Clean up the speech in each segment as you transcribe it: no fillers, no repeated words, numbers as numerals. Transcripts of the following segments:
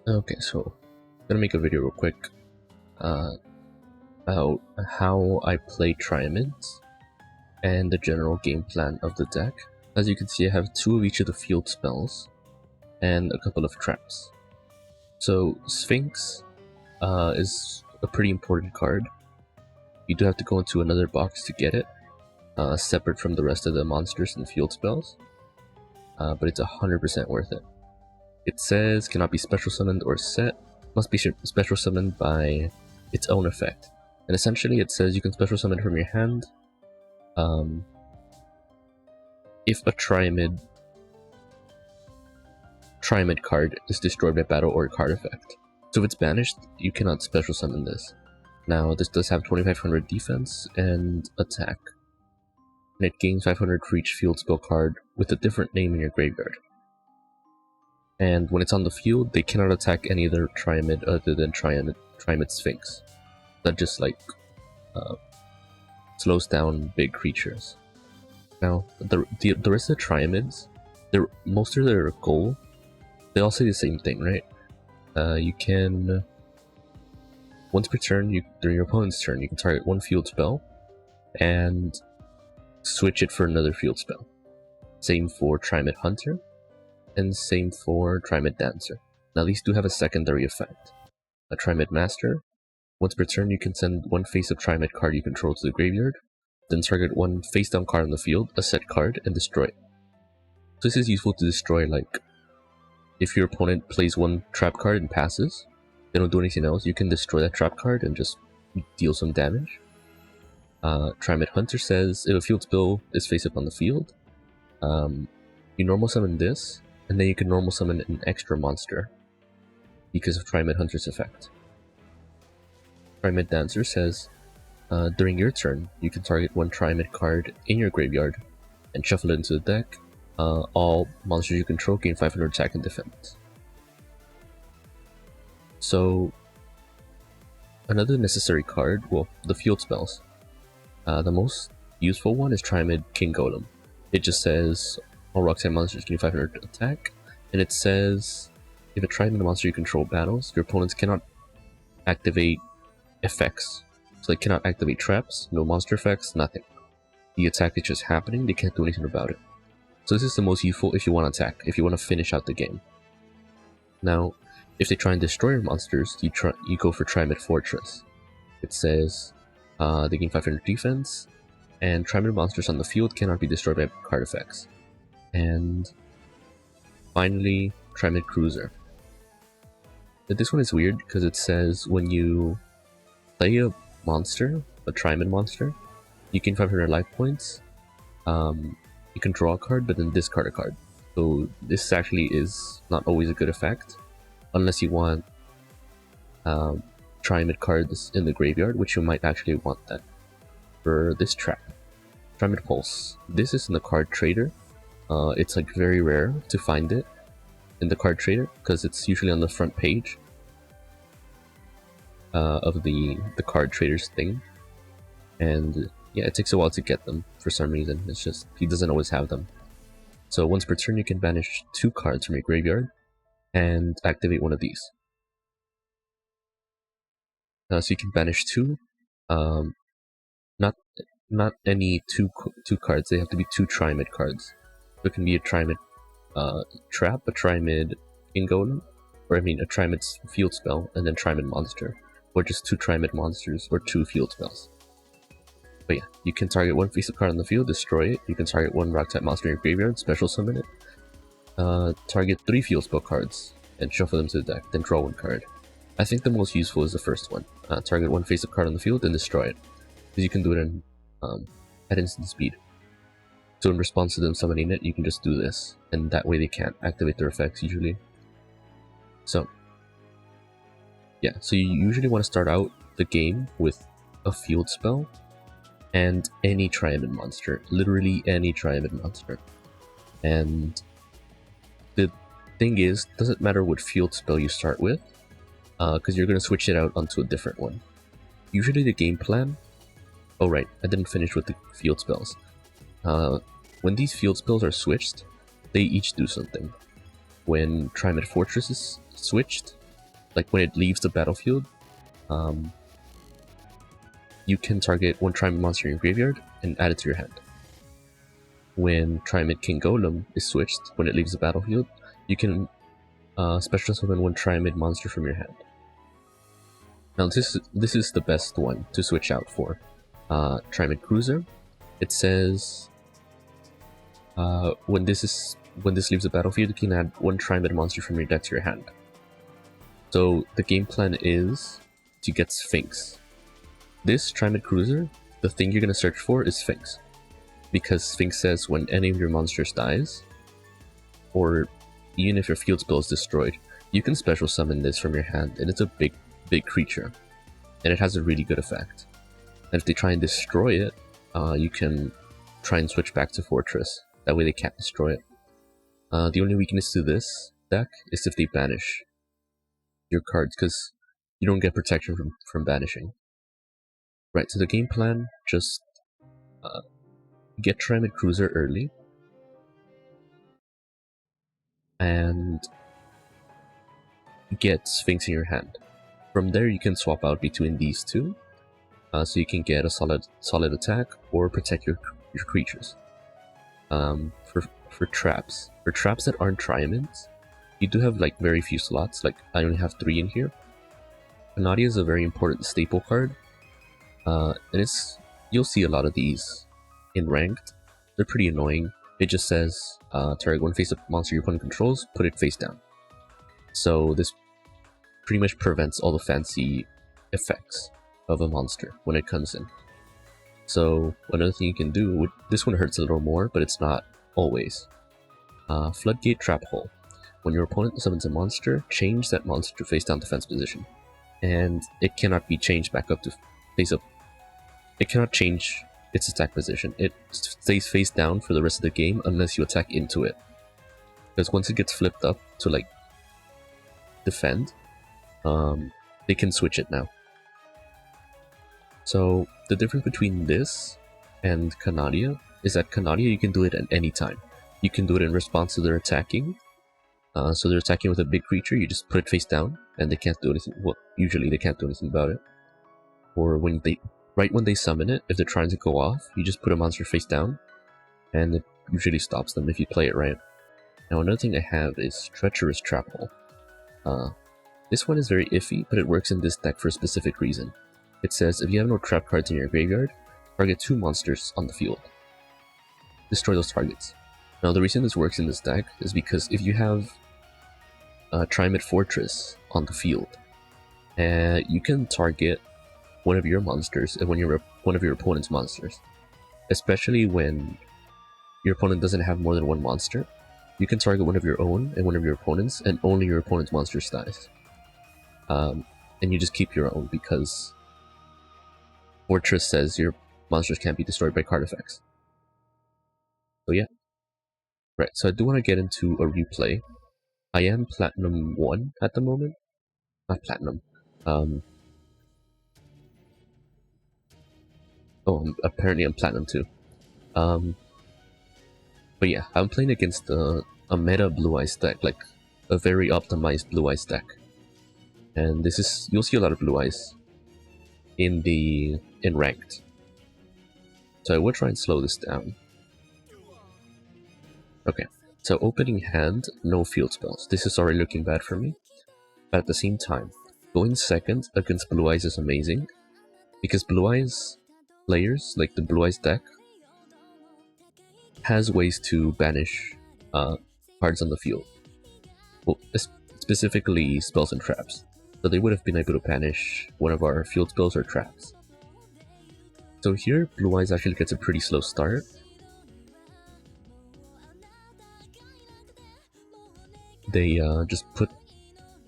Okay, so I'm gonna make a video real quick about how I play Triamids and the general game plan of the deck. As you can see, I have 2 of each of the field spells and a couple of traps. So Sphinx is a pretty important card. You do have to go into another box to get it, separate from the rest of the monsters and field spells, but it's 100% worth it. It says cannot be special summoned or set, must be special summoned by its own effect. And essentially it says you can special summon from your hand if a Triamid card is destroyed by battle or card effect. So if it's banished, you cannot special summon this. Now this does have 2500 defense and attack, and it gains 500 for each field spell card with a different name in your graveyard. And when it's on the field, they cannot attack any other Triamid other than Triamid Sphinx. That just like slows down big creatures. Now the rest of the Triamids, most of their goal, they all say the same thing, right? You can once per turn, during your opponent's turn, you can target one field spell and switch it for another field spell. Same for Triamid Hunter, and same for Triamid Dancer. Now these do have a secondary effect. A Triamid Master, once per turn you can send one face-up Triamid card you control to the graveyard, then target one face-down card on the field, a set card, and destroy it. So this is useful to destroy, like, if your opponent plays one trap card and passes, they don't do anything else, you can destroy that trap card and just deal some damage. Triamid Hunter says if a field spell is face-up on the field, you normal summon this, and then you can normal summon an extra monster because of Triamid Hunter's effect. Triamid Dancer says, during your turn, you can target one Triamid card in your graveyard and shuffle it into the deck. All monsters you control gain 500 attack and defense. So, another necessary card, well, the field spells. The most useful one is Triamid King Golem. It just says all rock-type monsters gain 500 attack, and it says if a Triamid monster you control battles, your opponents cannot activate effects. So they cannot activate traps, no monster effects, nothing. The attack is just happening, they can't do anything about it. So this is the most useful if you want to attack, if you want to finish out the game. Now, if they try and destroy your monsters, you go for Triamid Fortress. It says they gain 500 defense, and Triamid monsters on the field cannot be destroyed by card effects. And finally, Triamid Cruiser. But this one is weird because it says when you play a monster, a Triamid monster, you gain 500 life points. You can draw a card, but then discard a card. So this actually is not always a good effect, unless you want Triamid cards in the graveyard, which you might actually want that for this trap. Triamid Pulse. This is in the card trader. It's like very rare to find it in the card trader because it's usually on the front page of the card traders thing, and yeah, it takes a while to get them for some reason. It's just he doesn't always have them. So once per turn you can banish 2 cards from your graveyard and activate one of these. So you can banish 2, not any two cards. They have to be 2 Triamid cards. So it can be a Triamid trap, a Triamid King Golem, or I mean a Triamid field spell, and then Triamid monster, or just 2 Triamid monsters or 2 field spells. But yeah, you can target one face-up card on the field, destroy it. You can target one rock-type monster in your graveyard, special summon it. Target 3 field spell cards and shuffle them to the deck, then draw 1 card. I think the most useful is the first one. Target one face-up card on the field and destroy it, because you can do it at instant speed. So in response to them summoning it, you can just do this, and that way they can't activate their effects usually. So yeah, so you usually want to start out the game with a field spell and any Triamid monster, literally any Triamid monster. And the thing is, doesn't matter what field spell you start with, because you're going to switch it out onto a different one. Usually the game plan... Oh right, I didn't finish with the field spells. When these field spells are switched, they each do something. When Triamid Fortress is switched, like when it leaves the battlefield, you can target one Triamid monster in your graveyard and add it to your hand. When Triamid King Golem is switched, when it leaves the battlefield, you can special summon one Triamid monster from your hand. Now this is the best one to switch out for. Triamid Cruiser. It says when this leaves the battlefield, you can add one Triamid monster from your deck to your hand. So the game plan is to get Sphinx. This Triamid Cruiser, the thing you're gonna search for is Sphinx, because Sphinx says when any of your monsters dies, or even if your field spell is destroyed, you can special summon this from your hand, and it's a big creature, and it has a really good effect. And if they try and destroy it, you can try and switch back to Fortress. That way they can't destroy it. The only weakness to this deck is if they banish your cards, because you don't get protection from banishing. Right, so the game plan, just get Triamid Cruiser early, and get Sphinx in your hand. From there you can swap out between these two, so you can get a solid attack or protect your creatures. For traps that aren't Triamids, you do have like very few slots. Like I only have 3 in here. Canadia is a very important staple card, and you'll see a lot of these in ranked. They're pretty annoying. It just says target one face-up monster your opponent controls, put it face down. So this pretty much prevents all the fancy effects of a monster when it comes in. So another thing you can do, this one hurts a little more, but it's not always. Floodgate Trap Hole. When your opponent summons a monster, change that monster to face down defense position. And it cannot be changed back up to face up. It cannot change its attack position. It stays face down for the rest of the game unless you attack into it. Because once it gets flipped up to like defend, they can switch it now. So the difference between this and Canadia is that Canadia you can do it at any time. You can do it in response to their attacking. So they're attacking with a big creature, you just put it face down and they can't do anything. Well, usually they can't do anything about it. Or right when they summon it, if they're trying to go off, you just put a monster face down and it usually stops them if you play it right. Now another thing I have is Treacherous Trap Hole. This one is very iffy, but it works in this deck for a specific reason. It says if you have no trap cards in your graveyard, target 2 monsters on the field. Destroy those targets. Now the reason this works in this deck is because if you have Triamid Fortress on the field, you can target one of your monsters and one of your opponent's monsters. Especially when your opponent doesn't have more than one monster, you can target one of your own and one of your opponent's, and only your opponent's monsters dies. And you just keep your own because Fortress says your monsters can't be destroyed by card effects. So yeah. Right, so I do want to get into a replay. I am Platinum 1 at the moment. Not Platinum. Apparently I'm Platinum 2. But yeah, I'm playing against a meta Blue Eyes deck, like a very optimized Blue Eyes deck. And you'll see a lot of Blue Eyes in ranked. So I will try and slow this down. Okay, so opening hand, no field spells. This is already looking bad for me. But at the same time, going second against Blue Eyes is amazing, because Blue Eyes players, like the Blue Eyes deck, has ways to banish cards on the field. Well, specifically spells and traps. So they would have been able to banish one of our field spells or traps. So here, Blue Eyes actually gets a pretty slow start. They just put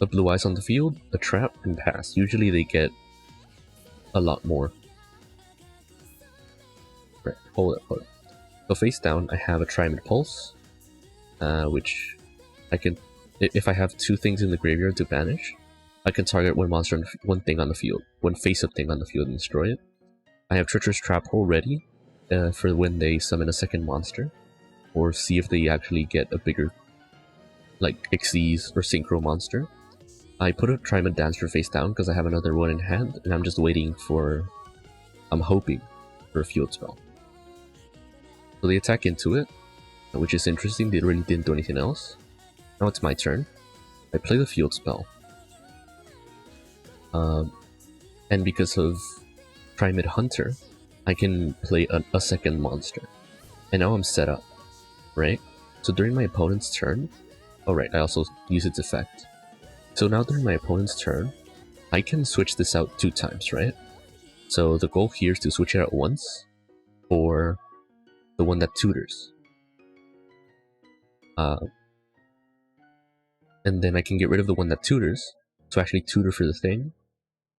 a Blue Eyes on the field, a trap, and pass. Usually they get a lot more. Right, hold up. So face down, I have a Triamid Pulse, which I can, if I have 2 things in the graveyard to banish, I can target one monster, one thing on the field, one face-up thing on the field and destroy it. I have Treacherous Trap Hole ready for when they summon a second monster, or see if they actually get a bigger, like Xyz or Synchro monster. I put a Triamid Dancer face down because I have another one in hand, and I'm just waiting for... I'm hoping for a field spell. So they attack into it, which is interesting. They really didn't do anything else. Now it's my turn. I play the field spell. And because of Triamid Hunter, I can play a second monster. And now I'm set up, right? So during my opponent's turn... Oh right, I also use its effect. So now during my opponent's turn, I can switch this out 2 times, right? So the goal here is to switch it out once for the one that tutors. And then I can get rid of the one that tutors to actually tutor for the thing,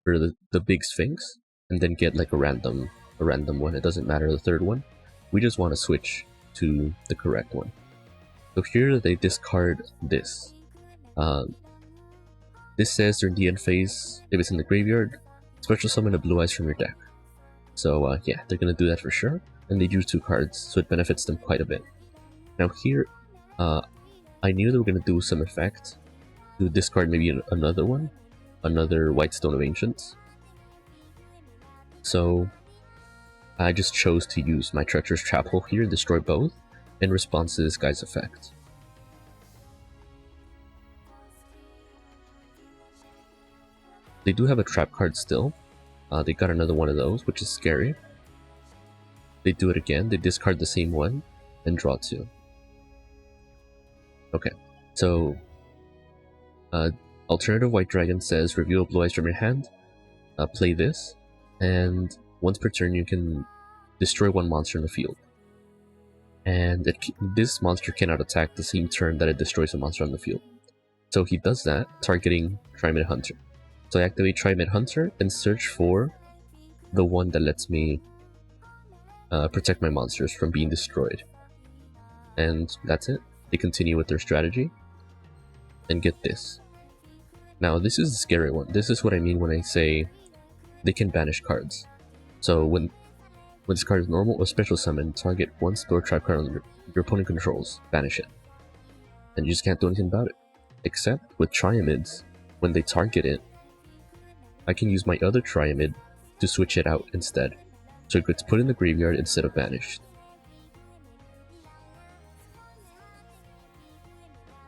for the big Sphinx, and then get like a random one. It doesn't matter the third one. We just want to switch to the correct one. So here they discard this. This says during the end phase, if it's in the graveyard, special summon a Blue Eyes from your deck. So yeah, they're gonna do that for sure, and they drew 2 cards, so it benefits them quite a bit. Now here, I knew they were gonna do some effect to discard maybe another one, another White Stone of Ancients. So I just chose to use my Treacherous Trap Hole here and destroy both in response to this guy's effect. They do have a trap card still. They got another one of those, which is scary. They do it again. They discard the same one and draw 2. Okay, so Alternative White Dragon says reveal Blue Eyes from your hand, play this, and once per turn you can destroy 1 monster in the field. And this monster cannot attack the same turn that it destroys a monster on the field. So he does that, targeting Triamid Hunter. So I activate Triamid Hunter and search for the one that lets me protect my monsters from being destroyed. And that's it. They continue with their strategy and get this. Now this is a scary one. This is what I mean when I say they can banish cards. So when this card is normal or special summon, target 1 spell trap card on your opponent controls, banish it. And you just can't do anything about it. Except with Triamids, when they target it, I can use my other Triamid to switch it out instead. So it gets put in the graveyard instead of banished.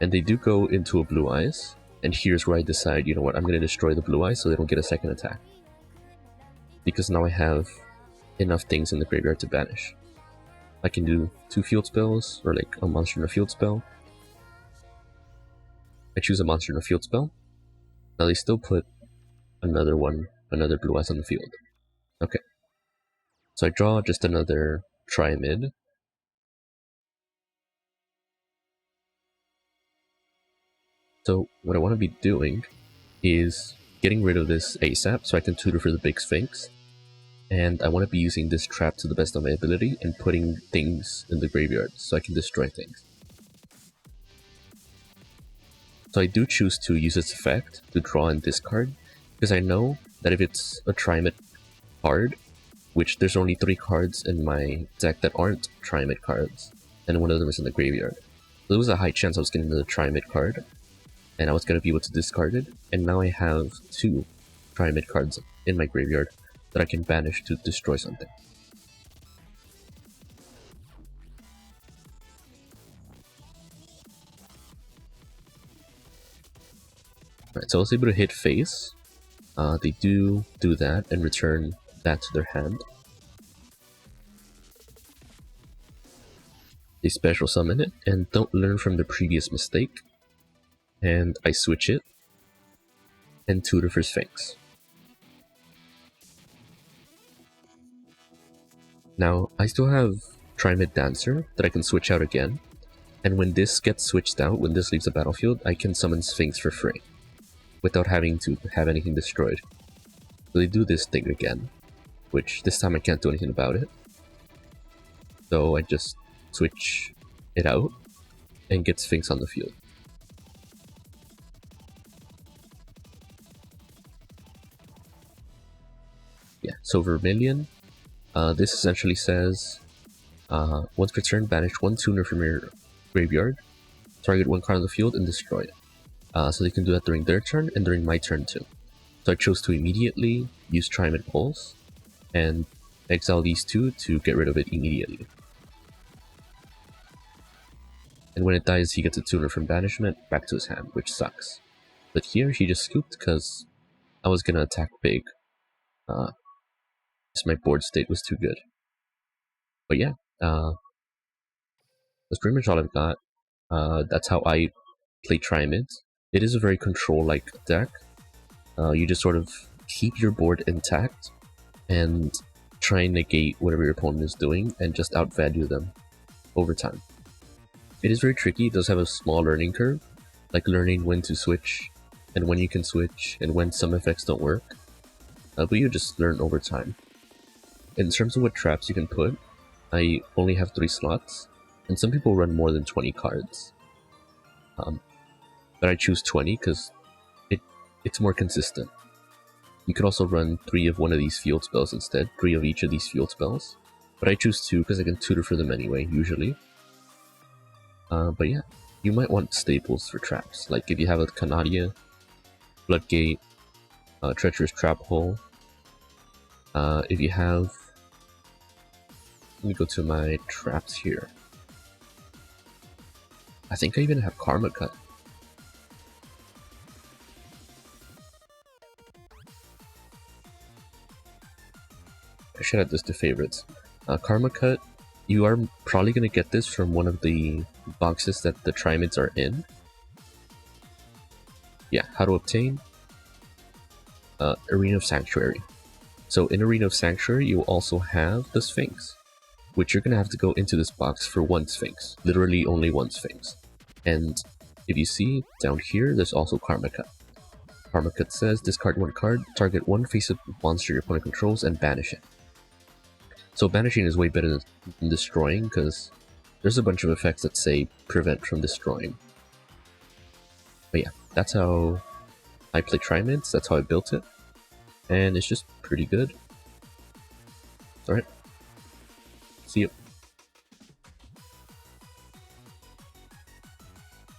And they do go into a Blue Eyes, and here's where I decide, you know what, I'm going to destroy the Blue Eyes so they don't get a second attack. Because now I have enough things in the graveyard to banish. I can do 2 field spells, or like a monster and a field spell. I choose a monster and a field spell. Now they still put another Blue Eyes on the field. Okay. So I draw just another Triamid. So what I want to be doing is getting rid of this ASAP so I can tutor for the big Sphinx. And I want to be using this trap to the best of my ability and putting things in the graveyard so I can destroy things. So I do choose to use its effect to draw and discard, because I know that if it's a Triamid card, which there's only 3 cards in my deck that aren't Triamid cards, and one of them is in the graveyard. So there was a high chance I was getting the Triamid card, and I was going to be able to discard it, and now I have 2 Triamid cards in my graveyard that I can banish to destroy something. Alright, so I was able to hit face. They do that and return that to their hand. They special summon it and don't learn from the previous mistake. And I switch it and tutor for Sphinx. Now, I still have Triamid Dancer that I can switch out again. And when this gets switched out, when this leaves the battlefield, I can summon Sphinx for free, without having to have anything destroyed. So they do this thing again, which this time I can't do anything about it. So I just switch it out and get Sphinx on the field. Yeah, so Vermilion, this essentially says, once per turn, banish 1 tuner from your graveyard, target 1 card on the field, and destroy it. So they can do that during their turn and during my turn too. So I chose to immediately use Triamid Pulse and exile these two to get rid of it immediately. And when it dies, he gets a tuner from banishment back to his hand, which sucks. But here he just scooped because I was gonna attack big. Because my board state was too good. But yeah, that's pretty much all I've got. That's how I play Triamids. It is a very control-like deck. You just sort of keep your board intact and try and negate whatever your opponent is doing and just outvalue them over time. It is very tricky. It does have a small learning curve, like learning when to switch and when you can switch and when some effects don't work. But you just learn over time. In terms of what traps you can put, I only have 3 slots, and some people run more than 20 cards. But I choose 20 because it's more consistent. You could also run 3 of one of these field spells instead, 3 of each of these field spells. But I choose 2 because I can tutor for them anyway, usually. But yeah, you might want staples for traps, like if you have a Canadia, Floodgate, Treacherous Trap Hole. If you have... Let me go to my traps here. I think I even have Karma Cut. I should add this to favorites. Karma Cut, you are probably going to get this from one of the boxes that the Triamids are in. Yeah, how to obtain? Arena of Sanctuary. So in Arena of Sanctuary, you will also have the Sphinx, which you're going to have to go into this box for 1 Sphinx. Literally only 1 Sphinx. And if you see, down here, there's also Karma Cut. Karma Cut says, discard 1 card, target 1 face-up monster your opponent controls, and banish it. So banishing is way better than destroying, because there's a bunch of effects that say prevent from destroying. But yeah, that's how I play Triamids, that's how I built it, and it's just pretty good. Alright, see you.